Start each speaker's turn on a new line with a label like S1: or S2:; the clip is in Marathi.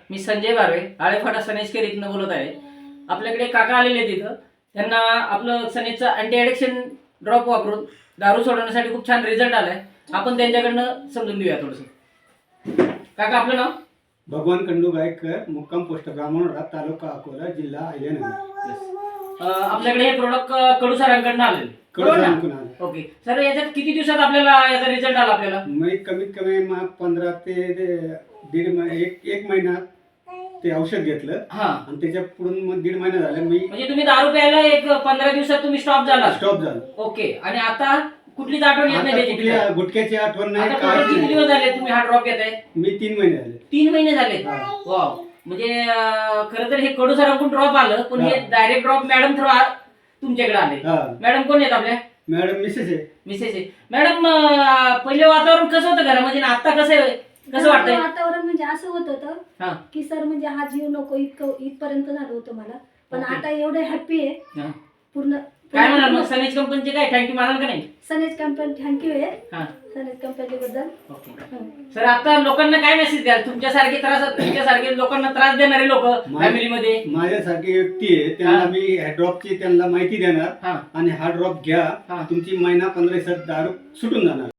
S1: मी संजय बारवे आळेफाटा सनेजकर इथनं बोलत आहे. आपल्याकडे काका आलेले आहेत तिथं. त्यांना आपलं सनेजचं अँटी ॲडिक्शन ड्रॉप वापरून दारू सोडवण्यासाठी खूप छान रिझल्ट आलाय. आपण त्यांच्याकडनं समजून घेऊया थोडंसं. काका आपलं नाव?
S2: भगवान खंडू गायकर, मुक्काम पोस्ट ब्राह्मणवाडा, तालुका अकोला, जिल्हा अहिल्यानगर.
S1: आपल्याकडे हे प्रोडक्ट कडू सरांकडनं आलेले. ओके सर, याच्यात किती दिवसात आपल्याला याचा रिझल्ट आला? आपल्याला
S2: मी कमीत कमी 15 ते एक महिना ते औषध घेतलं. आणि त्याच्या पुढून मग 1.5 महिना झाला. मी
S1: म्हणजे तुम्ही दारू प्यायला एक 15 दिवसात तुम्ही स्टॉप झाला?
S2: स्टॉप झालं.
S1: ओके. आणि आता कुठलीच आठवण येत नाही त्याची?
S2: गुटख्याची आठवण नाही.
S1: किती दिवस झाले तुम्ही हा ड्रॉप घेताय?
S2: मी 3 महिने झाले.
S1: 3 महिने झाले. वाव. म्हणजे खरं तर हे कडू सरांकडून ड्रॉप आलं, पण हे डायरेक्ट ड्रॉप मॅडम थ्रू तुमच्याकडे आले. मॅडम कोण आहेत आपल्या?
S2: मॅडम मिसेस आहे.
S1: मिसेस आहे. मॅडम, पहिले वातावरण कसं होतं घरामध्ये आता कसं वाटतंय?
S3: वातावरण म्हणजे असं होत होतं की सर म्हणजे हा जीव नको इथपर्यंत झालं होतं मला. पण आता एवढे हॅपी आहे पूर्ण.
S1: काय म्हणाल मग सनेज कंपनीचे? काय थँक्यू म्हणाल का नाही?
S3: सनेज कंपनी थँक्यू आहे. सनेज कंपनी बद्दल.
S1: सर, आता लोकांना काय मेसेज द्याल? तुमच्यासारखे लोकांना त्रास देणारे लोक फॅमिलीमध्ये
S2: माझ्यासारखी व्यक्ती आहे त्यांना मी ह्या ड्रॉपची त्यांना माहिती देणार. आणि हा ड्रॉप घ्या, तुमची महिना 15 दिवसात दारू सुटून जाणार.